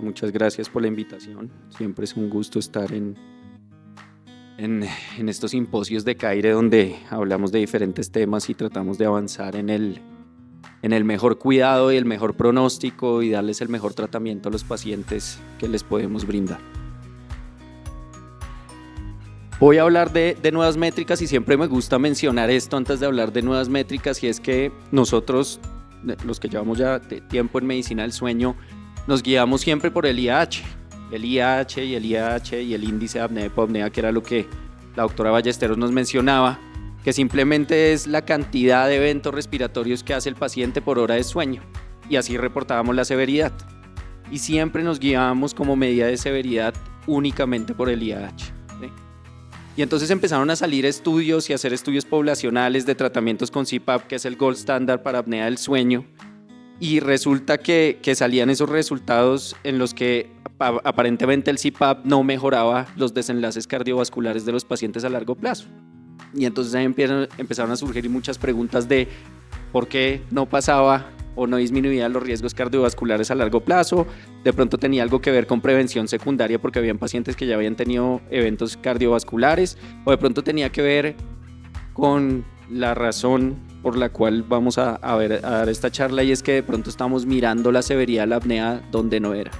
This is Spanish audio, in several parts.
muchas gracias por la invitación. Siempre es un gusto estar en estos simposios de CAIRE donde hablamos de diferentes temas y tratamos de avanzar en el mejor cuidado y el mejor pronóstico y darles el mejor tratamiento a los pacientes que les podemos brindar. Voy a hablar de nuevas métricas y siempre me gusta mencionar esto antes de hablar de nuevas métricas, y es que nosotros, los que llevamos ya tiempo en medicina del sueño, nos guiamos siempre por el IAH y el índice de apnea-hipopnea, que era lo que la doctora Ballesteros nos mencionaba, que simplemente es la cantidad de eventos respiratorios que hace el paciente por hora de sueño, y así reportábamos la severidad. Y siempre nos guiábamos como medida de severidad únicamente por el IAH. ¿Sí? Y entonces empezaron a salir estudios y a hacer estudios poblacionales de tratamientos con CPAP, que es el gold standard para apnea del sueño, y resulta que salían esos resultados en los que aparentemente el CPAP no mejoraba los desenlaces cardiovasculares de los pacientes a largo plazo. Y entonces ahí empezaron a surgir muchas preguntas de por qué no pasaba o no disminuía los riesgos cardiovasculares a largo plazo. De pronto tenía algo que ver con prevención secundaria porque habían pacientes que ya habían tenido eventos cardiovasculares, o de pronto tenía que ver con la razón por la cual vamos a dar esta charla, y es que de pronto estamos mirando la severidad de la apnea donde no era.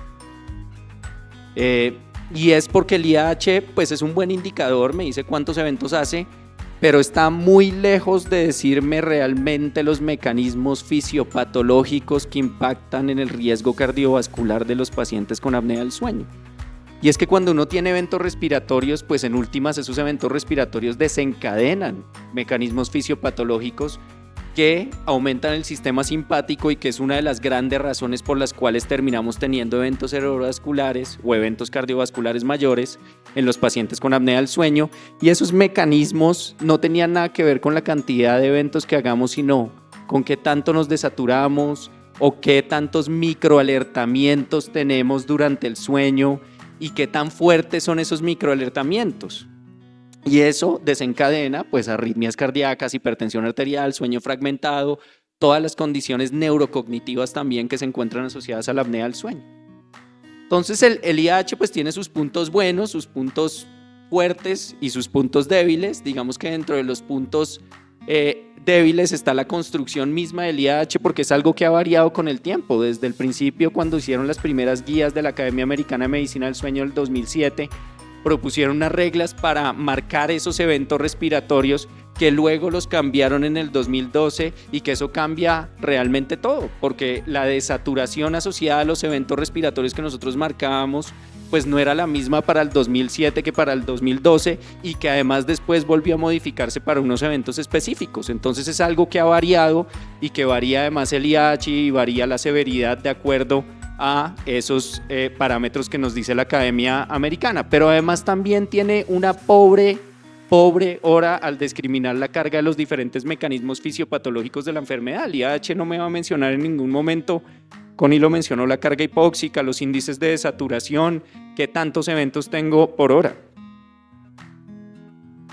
Y es porque el IAH pues es un buen indicador, me dice cuántos eventos hace, pero está muy lejos de decirme realmente los mecanismos fisiopatológicos que impactan en el riesgo cardiovascular de los pacientes con apnea del sueño. Y es que cuando uno tiene eventos respiratorios, pues en últimas esos eventos respiratorios desencadenan mecanismos fisiopatológicos que aumentan el sistema simpático, y que es una de las grandes razones por las cuales terminamos teniendo eventos cerebrovasculares o eventos cardiovasculares mayores en los pacientes con apnea del sueño. Y esos mecanismos no tenían nada que ver con la cantidad de eventos que hagamos, sino con qué tanto nos desaturamos o qué tantos microalertamientos tenemos durante el sueño y qué tan fuertes son esos microalertamientos. Y eso desencadena pues arritmias cardíacas, hipertensión arterial, sueño fragmentado, todas las condiciones neurocognitivas también que se encuentran asociadas a la apnea del sueño. Entonces el IAH pues tiene sus puntos buenos, sus puntos fuertes y sus puntos débiles. Digamos que dentro de los puntos débiles está la construcción misma del IAH, porque es algo que ha variado con el tiempo. Desde el principio, cuando hicieron las primeras guías de la Academia Americana de Medicina del Sueño del 2007, propusieron unas reglas para marcar esos eventos respiratorios, que luego los cambiaron en el 2012, y que eso cambia realmente todo, porque la desaturación asociada a los eventos respiratorios que nosotros marcábamos pues no era la misma para el 2007 que para el 2012, y que además después volvió a modificarse para unos eventos específicos. Entonces es algo que ha variado, y que varía además el IAH y varía la severidad de acuerdo a esos parámetros que nos dice la Academia Americana. Pero además también tiene una pobre hora al discriminar la carga de los diferentes mecanismos fisiopatológicos de la enfermedad. El IAH no me va a mencionar en ningún momento, Connie lo mencionó, la carga hipóxica, los índices de desaturación, qué tantos eventos tengo por hora.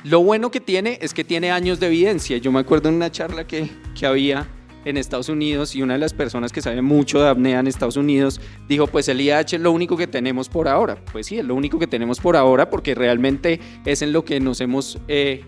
Lo bueno que tiene es que tiene años de evidencia. Yo me acuerdo en una charla que había en Estados Unidos, y una de las personas que sabe mucho de apnea en Estados Unidos dijo, pues el IAH es lo único que tenemos por ahora. Pues sí, es lo único que tenemos por ahora, porque realmente es en lo que nos hemos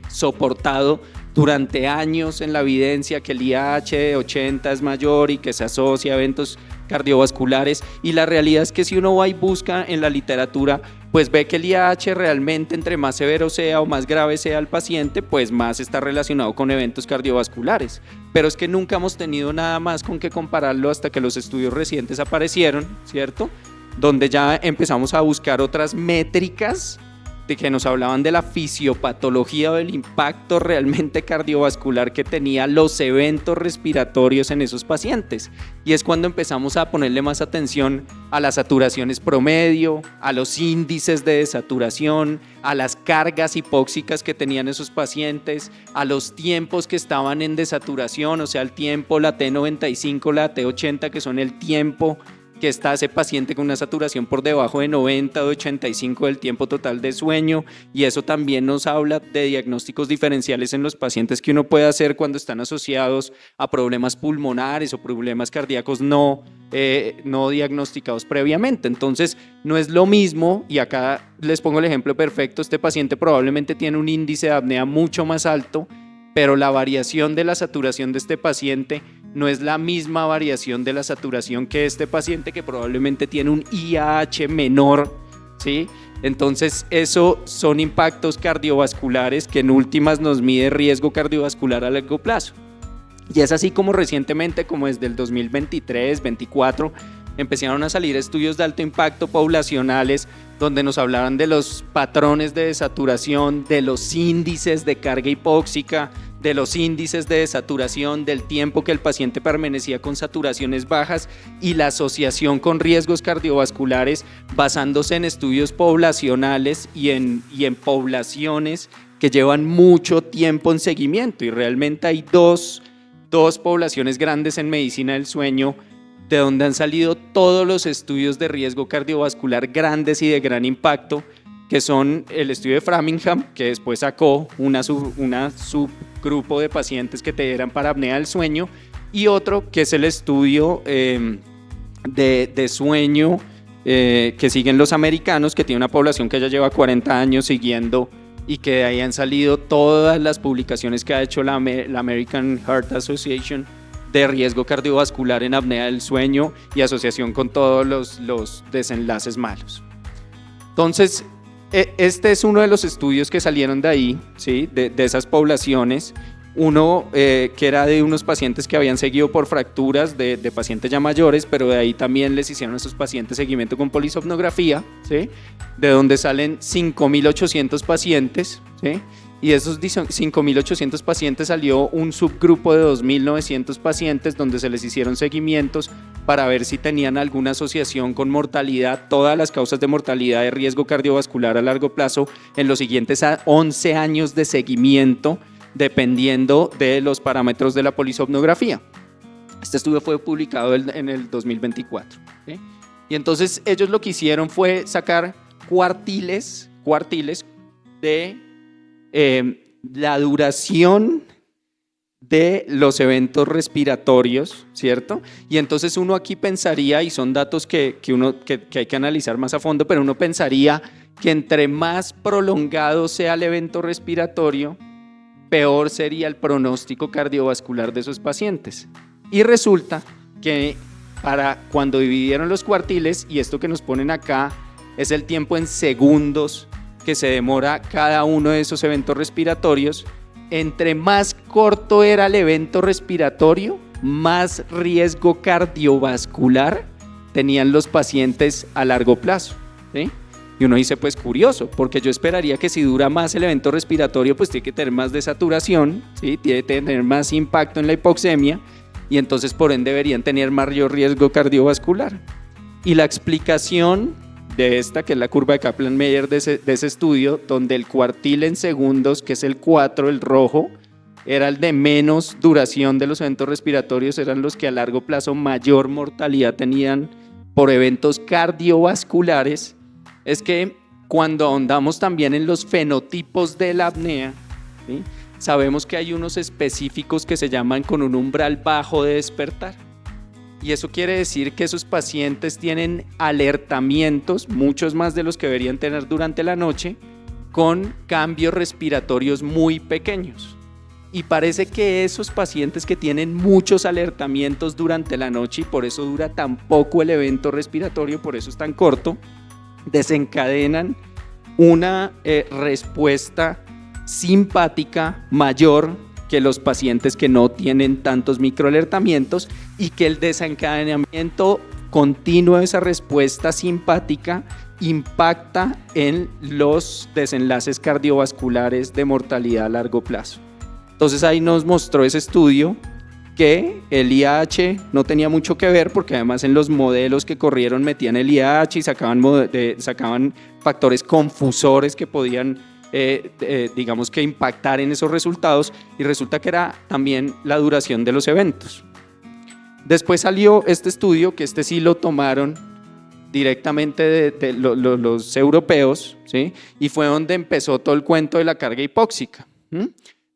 soportado durante años en la evidencia, que el IAH de 80 es mayor y que se asocia a eventos cardiovasculares. Y la realidad es que si uno va y busca en la literatura, pues ve que el IAH realmente, entre más severo sea o más grave sea el paciente, pues más está relacionado con eventos cardiovasculares. Pero es que nunca hemos tenido nada más con qué compararlo hasta que los estudios recientes aparecieron, ¿cierto? Donde ya empezamos a buscar otras métricas de que nos hablaban de la fisiopatología o del impacto realmente cardiovascular que tenía los eventos respiratorios en esos pacientes. Y es cuando empezamos a ponerle más atención a las saturaciones promedio, a los índices de desaturación, a las cargas hipóxicas que tenían esos pacientes, a los tiempos que estaban en desaturación, o sea, el tiempo, la T95, la T80, que son el tiempo que está ese paciente con una saturación por debajo de 90 o 85 del tiempo total de sueño, y eso también nos habla de diagnósticos diferenciales en los pacientes que uno puede hacer cuando están asociados a problemas pulmonares o problemas cardíacos no diagnosticados previamente. Entonces no es lo mismo, y acá les pongo el ejemplo perfecto, este paciente probablemente tiene un índice de apnea mucho más alto, pero la variación de la saturación de este paciente no es la misma variación de la saturación que este paciente que probablemente tiene un IAH menor, ¿sí? Entonces, eso son impactos cardiovasculares que en últimas nos mide riesgo cardiovascular a largo plazo. Y es así como recientemente, como desde el 2023, 2024, empezaron a salir estudios de alto impacto poblacionales donde nos hablaban de los patrones de desaturación, de los índices de carga hipóxica, de los índices de desaturación, del tiempo que el paciente permanecía con saturaciones bajas y la asociación con riesgos cardiovasculares basándose en estudios poblacionales y en poblaciones que llevan mucho tiempo en seguimiento. Y realmente hay dos poblaciones grandes en medicina del sueño de donde han salido todos los estudios de riesgo cardiovascular grandes y de gran impacto, que son el estudio de Framingham, que después sacó una subgrupo de pacientes que eran para apnea del sueño, y otro que es el estudio de sueño que siguen los americanos, que tiene una población que ya lleva 40 años siguiendo, y que de ahí han salido todas las publicaciones que ha hecho la American Heart Association de riesgo cardiovascular en apnea del sueño y asociación con todos los desenlaces malos. Entonces, este es uno de los estudios que salieron de ahí, ¿sí? de esas poblaciones. Uno que era de unos pacientes que habían seguido por fracturas de pacientes ya mayores, pero de ahí también les hicieron a esos pacientes seguimiento con polisomnografía, ¿sí? De donde salen 5.800 pacientes, ¿sí? Y de esos 5.800 pacientes salió un subgrupo de 2.900 pacientes donde se les hicieron seguimientos para ver si tenían alguna asociación con mortalidad, todas las causas de mortalidad de riesgo cardiovascular a largo plazo en los siguientes 11 años de seguimiento, dependiendo de los parámetros de la polisomnografía. Este estudio fue publicado en el 2024. ¿Sí? Y entonces ellos lo que hicieron fue sacar cuartiles de la duración de los eventos respiratorios, ¿cierto? Y entonces uno aquí pensaría, y son datos que hay que analizar más a fondo, pero uno pensaría que entre más prolongado sea el evento respiratorio, peor sería el pronóstico cardiovascular de esos pacientes. Y resulta que para cuando dividieron los cuartiles, y esto que nos ponen acá es el tiempo en segundos que se demora cada uno de esos eventos respiratorios, entre más corto era el evento respiratorio, más riesgo cardiovascular tenían los pacientes a largo plazo, ¿sí? Y uno dice, pues curioso, porque yo esperaría que si dura más el evento respiratorio, pues tiene que tener más desaturación, ¿sí? Tiene que tener más impacto en la hipoxemia, y entonces por ende deberían tener mayor riesgo cardiovascular. Y la explicación de esta, que es la curva de Kaplan-Meier de ese estudio, donde el cuartil en segundos, que es el 4, el rojo, era el de menos duración de los eventos respiratorios, eran los que a largo plazo mayor mortalidad tenían por eventos cardiovasculares, es que cuando ahondamos también en los fenotipos de la apnea, ¿sí? Sabemos que hay unos específicos que se llaman con un umbral bajo de despertar. Y eso quiere decir que esos pacientes tienen alertamientos, muchos más de los que deberían tener durante la noche, con cambios respiratorios muy pequeños. Y parece que esos pacientes que tienen muchos alertamientos durante la noche, y por eso dura tan poco el evento respiratorio, por eso es tan corto, desencadenan una respuesta simpática mayor que los pacientes que no tienen tantos microalertamientos, y que el desencadenamiento continuo de esa respuesta simpática impacta en los desenlaces cardiovasculares de mortalidad a largo plazo. Entonces ahí nos mostró ese estudio que el IAH no tenía mucho que ver, porque además en los modelos que corrieron metían el IAH y sacaban factores confusores que podían digamos que impactar en esos resultados, y resulta que era también la duración de los eventos. Después salió este estudio, que este sí lo tomaron directamente de los europeos, ¿sí? Y fue donde empezó todo el cuento de la carga hipóxica.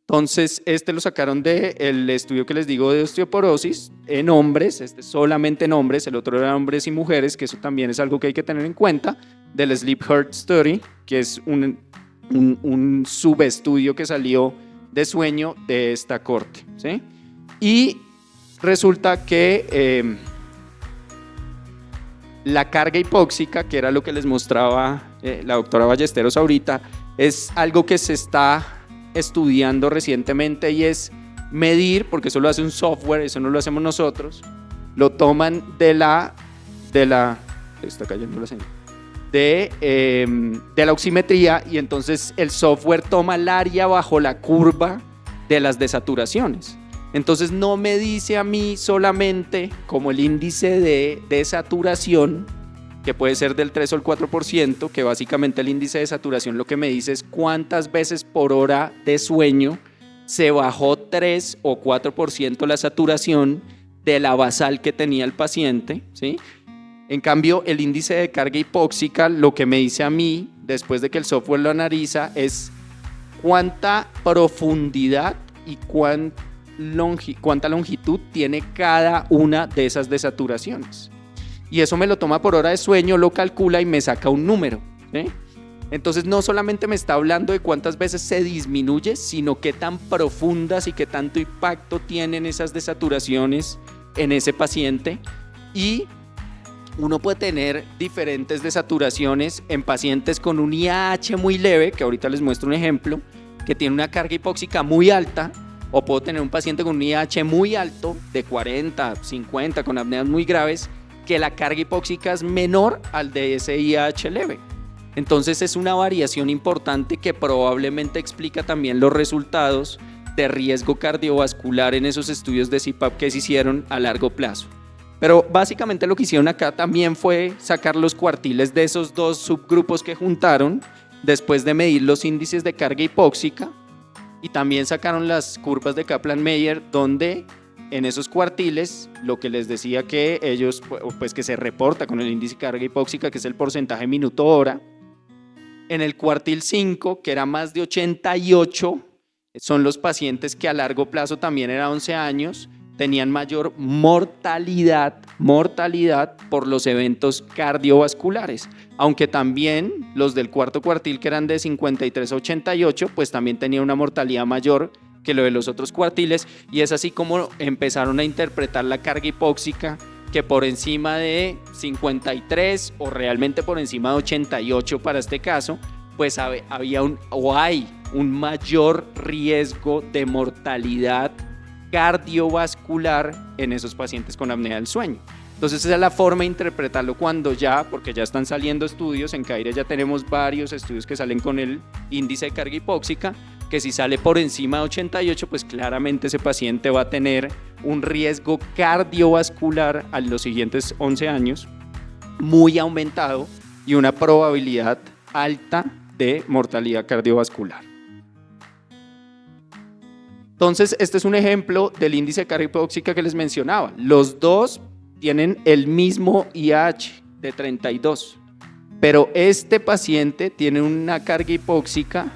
Entonces, este lo sacaron del estudio que les digo de osteoporosis en hombres, este solamente en hombres, el otro era hombres y mujeres, que eso también es algo que hay que tener en cuenta, del Sleep Heart Study, que es un subestudio que salió de sueño de esta corte, ¿sí? Y resulta que la carga hipóxica, que era lo que les mostraba la doctora Ballesteros ahorita, es algo que se está estudiando recientemente y es medir, porque eso lo hace un software, eso no lo hacemos nosotros, lo toman está cayendo la señal, de la oximetría, y entonces el software toma el área bajo la curva de las desaturaciones. Entonces no me dice a mí solamente como el índice de saturación, que puede ser del 3 o el 4%, que básicamente el índice de saturación lo que me dice es cuántas veces por hora de sueño se bajó 3 o 4% la saturación de la basal que tenía el paciente, ¿sí? En cambio, el índice de carga hipóxica lo que me dice a mí, después de que el software lo analiza, es cuánta profundidad y cuánta longitud tiene cada una de esas desaturaciones. Y eso me lo toma por hora de sueño, lo calcula y me saca un número, ¿sí? Entonces no solamente me está hablando de cuántas veces se disminuye, sino qué tan profundas y qué tanto impacto tienen esas desaturaciones en ese paciente. Y uno puede tener diferentes desaturaciones en pacientes con un IAH muy leve, que ahorita les muestro un ejemplo, que tiene una carga hipóxica muy alta, o puedo tener un paciente con un IAH muy alto, de 40, 50, con apneas muy graves, que la carga hipóxica es menor al de ese IAH leve. Entonces es una variación importante que probablemente explica también los resultados de riesgo cardiovascular en esos estudios de CPAP que se hicieron a largo plazo. Pero básicamente lo que hicieron acá también fue sacar los cuartiles de esos dos subgrupos que juntaron después de medir los índices de carga hipóxica, y también sacaron las curvas de Kaplan-Meier, donde en esos cuartiles lo que les decía que ellos, pues que se reporta con el índice de carga hipóxica, que es el porcentaje minuto hora. En el cuartil 5, que era más de 88, son los pacientes que a largo plazo, también era 11 años, tenían mayor mortalidad por los eventos cardiovasculares, aunque también los del cuarto cuartil, que eran de 53 a 88, pues también tenían una mortalidad mayor que lo de los otros cuartiles, y es así como empezaron a interpretar la carga hipóxica, que por encima de 53 o realmente por encima de 88 para este caso, pues hay un mayor riesgo de mortalidad cardiovascular en esos pacientes con apnea del sueño. Entonces esa es la forma de interpretarlo porque ya están saliendo estudios, en CAIRE ya tenemos varios estudios que salen con el índice de carga hipóxica, que si sale por encima de 88, pues claramente ese paciente va a tener un riesgo cardiovascular a los siguientes 11 años muy aumentado y una probabilidad alta de mortalidad cardiovascular. Entonces, este es un ejemplo del índice de carga hipóxica que les mencionaba. Los dos tienen el mismo IAH de 32, pero este paciente tiene una carga hipóxica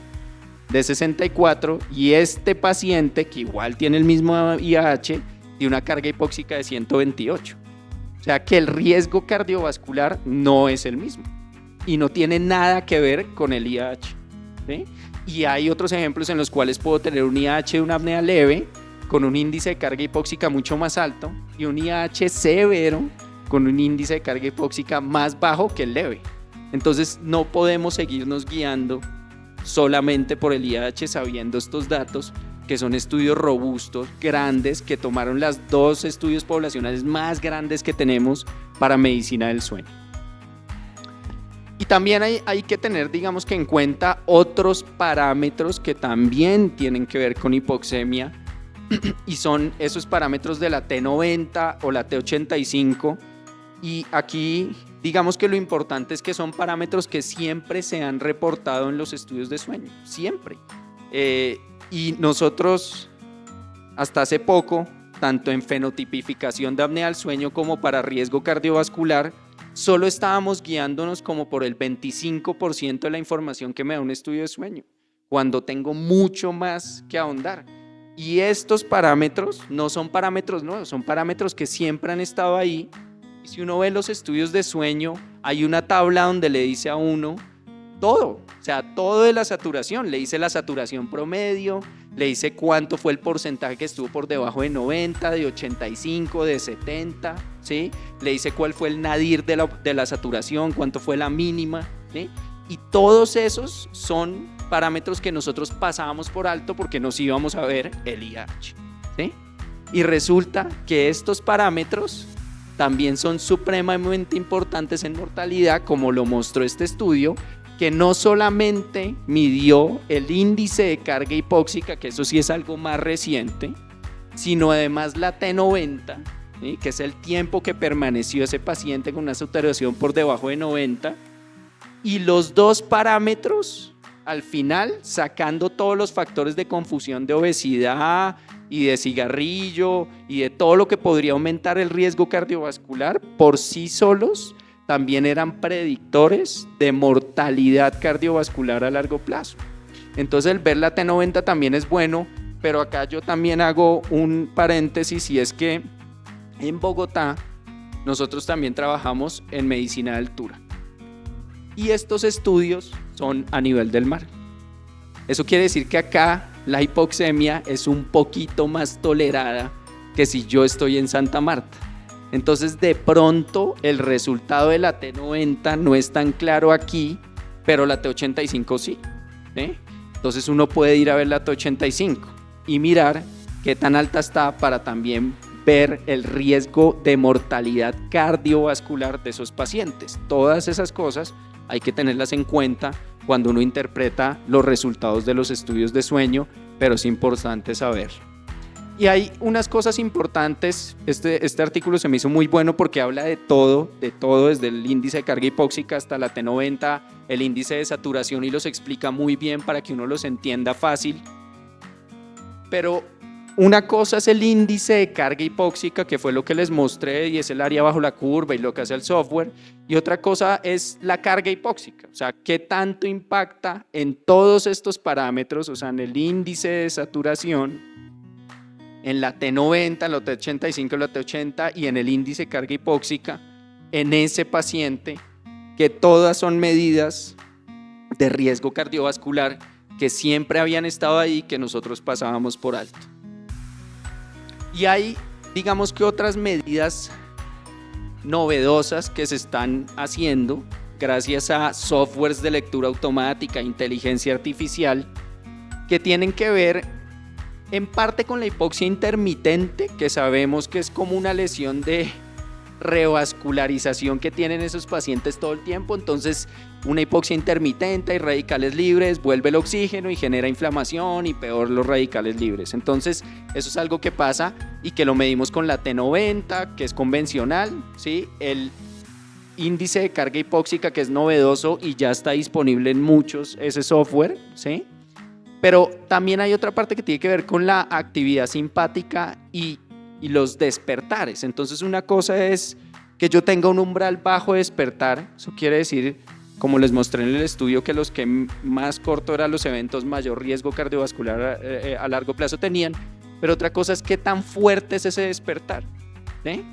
de 64 y este paciente, que igual tiene el mismo IAH, tiene una carga hipóxica de 128. O sea que el riesgo cardiovascular no es el mismo y no tiene nada que ver con el IAH, ¿sí? Y hay otros ejemplos en los cuales puedo tener un IAH de una apnea leve con un índice de carga hipóxica mucho más alto y un IAH severo con un índice de carga hipóxica más bajo que el leve. Entonces no podemos seguirnos guiando solamente por el IAH sabiendo estos datos, que son estudios robustos, grandes, que tomaron las dos estudios poblacionales más grandes que tenemos para medicina del sueño. Y también hay que tener, digamos que en cuenta otros parámetros que también tienen que ver con hipoxemia, y son esos parámetros de la T90 o la T85, y aquí digamos que lo importante es que son parámetros que siempre se han reportado en los estudios de sueño, siempre. Y nosotros hasta hace poco tanto en fenotipificación de apnea del sueño como para riesgo cardiovascular, solo estábamos guiándonos como por el 25% de la información que me da un estudio de sueño, cuando tengo mucho más que ahondar. Y estos parámetros no son parámetros nuevos, son parámetros que siempre han estado ahí. Y si uno ve los estudios de sueño, hay una tabla donde le dice a uno todo, o sea, todo de la saturación. Le dice la saturación promedio, le dice cuánto fue el porcentaje que estuvo por debajo de 90, de 85, de 70, ¿sí? Le dice cuál fue el nadir de la saturación, cuánto fue la mínima, ¿sí? Y todos esos son parámetros que nosotros pasábamos por alto porque nos íbamos a ver el IH, ¿sí? Y resulta que estos parámetros también son supremamente importantes en mortalidad, como lo mostró este estudio, que no solamente midió el índice de carga hipóxica, que eso sí es algo más reciente, sino además la T90, ¿sí? Que es el tiempo que permaneció ese paciente con una saturación por debajo de 90, y los dos parámetros, al final, sacando todos los factores de confusión de obesidad y de cigarrillo y de todo lo que podría aumentar el riesgo cardiovascular, por sí solos, también eran predictores de mortalidad cardiovascular a largo plazo. Entonces el ver la T90 también es bueno, pero acá yo también hago un paréntesis, y es que en Bogotá nosotros también trabajamos en medicina de altura. Y estos estudios son a nivel del mar. Eso quiere decir que acá la hipoxemia es un poquito más tolerada que si yo estoy en Santa Marta. Entonces, de pronto, el resultado de la T90 no es tan claro aquí, pero la T85 sí, ¿sí? Entonces, uno puede ir a ver la T85 y mirar qué tan alta está para también ver el riesgo de mortalidad cardiovascular de esos pacientes. Todas esas cosas hay que tenerlas en cuenta cuando uno interpreta los resultados de los estudios de sueño, pero es importante saber. Y hay unas cosas importantes. Este artículo se me hizo muy bueno porque habla de todo, desde el índice de carga hipóxica hasta la T90, el índice de saturación, y los explica muy bien para que uno los entienda fácil. Pero una cosa es el índice de carga hipóxica, que fue lo que les mostré, y es el área bajo la curva y lo que hace el software, y otra cosa es la carga hipóxica, o sea, qué tanto impacta en todos estos parámetros, o sea, en el índice de saturación, en la T90, en la T85, en la T80 y en el índice de carga hipóxica en ese paciente, que todas son medidas de riesgo cardiovascular que siempre habían estado ahí, que nosotros pasábamos por alto. Y hay, digamos que otras medidas novedosas que se están haciendo gracias a softwares de lectura automática, inteligencia artificial, que tienen que ver en parte con la hipoxia intermitente, que sabemos que es como una lesión de revascularización que tienen esos pacientes todo el tiempo. Entonces, una hipoxia intermitente y radicales libres vuelve el oxígeno y genera inflamación, y peor los radicales libres. Entonces, eso es algo que pasa y que lo medimos con la T90, que es convencional, ¿sí? El índice de carga hipóxica, que es novedoso y ya está disponible en muchos, ese software, ¿sí? Pero también hay otra parte que tiene que ver con la actividad simpática y los despertares. Entonces, una cosa es que yo tenga un umbral bajo de despertar. Eso quiere decir, como les mostré en el estudio, que los que más corto eran los eventos, mayor riesgo cardiovascular a largo plazo tenían. Pero otra cosa es qué tan fuerte es ese despertar, ¿sí?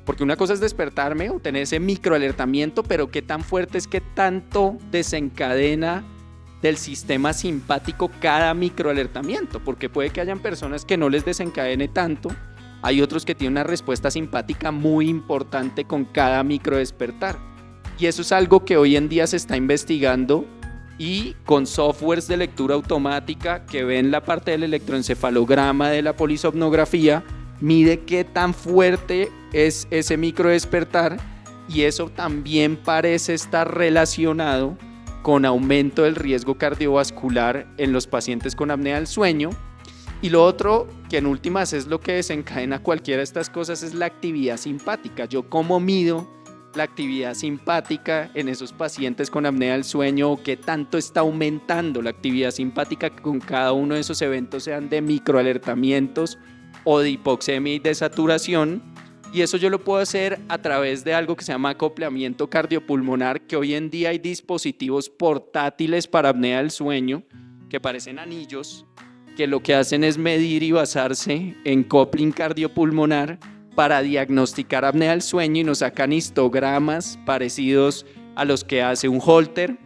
Porque una cosa es despertarme o tener ese microalertamiento, pero qué tan fuerte es, qué tanto desencadena del sistema simpático cada microalertamiento, porque puede que hayan personas que no les desencadene tanto, hay otros que tienen una respuesta simpática muy importante con cada microdespertar, y eso es algo que hoy en día se está investigando, y con softwares de lectura automática que ven la parte del electroencefalograma de la polisomnografía, mide qué tan fuerte es ese microdespertar, y eso también parece estar relacionado con aumento del riesgo cardiovascular en los pacientes con apnea del sueño. Y lo otro, que en últimas es lo que desencadena cualquiera de estas cosas, es la actividad simpática. Yo cómo mido la actividad simpática en esos pacientes con apnea del sueño, o qué tanto está aumentando la actividad simpática con cada uno de esos eventos, sean de microalertamientos o de hipoxemia y desaturación. Y eso yo lo puedo hacer a través de algo que se llama acoplamiento cardiopulmonar, que hoy en día hay dispositivos portátiles para apnea del sueño que parecen anillos, que lo que hacen es medir y basarse en coupling cardiopulmonar para diagnosticar apnea del sueño, y nos sacan histogramas parecidos a los que hace un Holter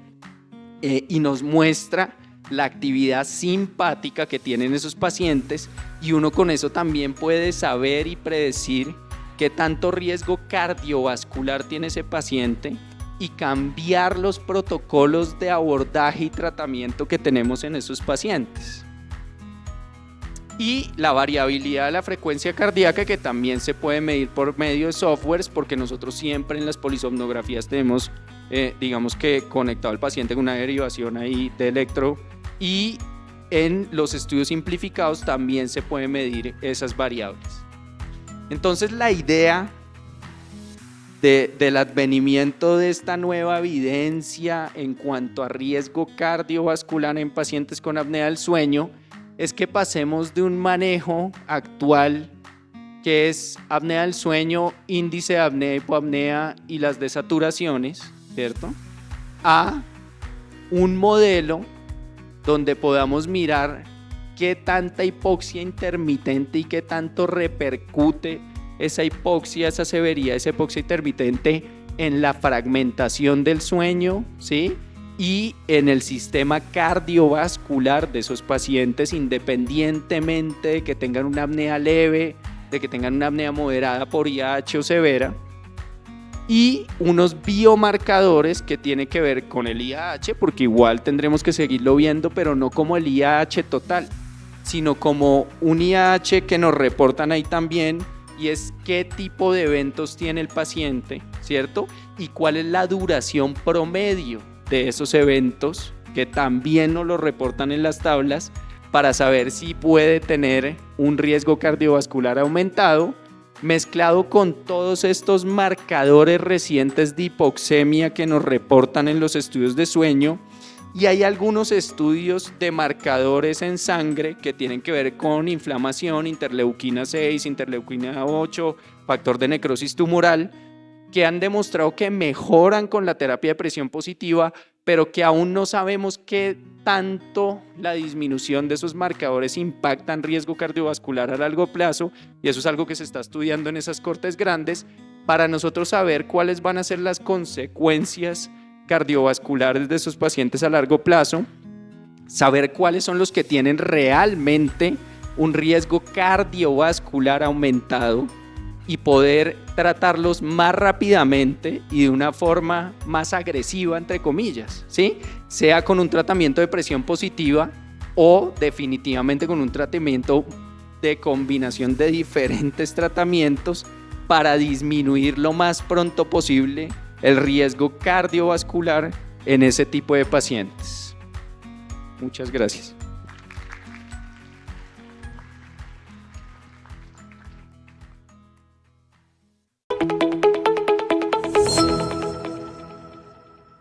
y nos muestra la actividad simpática que tienen esos pacientes, y uno con eso también puede saber y predecir qué tanto riesgo cardiovascular tiene ese paciente y cambiar los protocolos de abordaje y tratamiento que tenemos en esos pacientes. Y la variabilidad de la frecuencia cardíaca, que también se puede medir por medio de softwares, porque nosotros siempre en las polisomnografías tenemos, digamos que conectado al paciente con una derivación ahí de electro, y en los estudios simplificados también se puede medir esas variables. Entonces la idea del advenimiento de esta nueva evidencia en cuanto a riesgo cardiovascular en pacientes con apnea del sueño es que pasemos de un manejo actual, que es apnea del sueño, índice de apnea, hipoapnea y las desaturaciones, ¿cierto?, a un modelo donde podamos mirar qué tanta hipoxia intermitente y qué tanto repercute esa hipoxia, esa severidad, esa hipoxia intermitente en la fragmentación del sueño, ¿sí?, y en el sistema cardiovascular de esos pacientes, independientemente de que tengan una apnea leve, de que tengan una apnea moderada por IAH o severa, y unos biomarcadores que tienen que ver con el IAH, porque igual tendremos que seguirlo viendo, pero no como el IAH total, sino como un IAH que nos reportan ahí también, y es qué tipo de eventos tiene el paciente, ¿cierto? Y cuál es la duración promedio de esos eventos, que también nos lo reportan en las tablas, para saber si puede tener un riesgo cardiovascular aumentado, mezclado con todos estos marcadores recientes de hipoxemia que nos reportan en los estudios de sueño. Y hay algunos estudios de marcadores en sangre que tienen que ver con inflamación, interleuquina 6, interleuquina 8, factor de necrosis tumoral, que han demostrado que mejoran con la terapia de presión positiva, pero que aún no sabemos qué tanto la disminución de esos marcadores impacta en riesgo cardiovascular a largo plazo, y eso es algo que se está estudiando en esas cortes grandes para nosotros saber cuáles van a ser las consecuencias cardiovasculares de esos pacientes a largo plazo, saber cuáles son los que tienen realmente un riesgo cardiovascular aumentado y poder tratarlos más rápidamente y de una forma más agresiva, entre comillas, ¿sí?, sea con un tratamiento de presión positiva o definitivamente con un tratamiento de combinación de diferentes tratamientos para disminuir lo más pronto posible el riesgo cardiovascular en ese tipo de pacientes. Muchas gracias.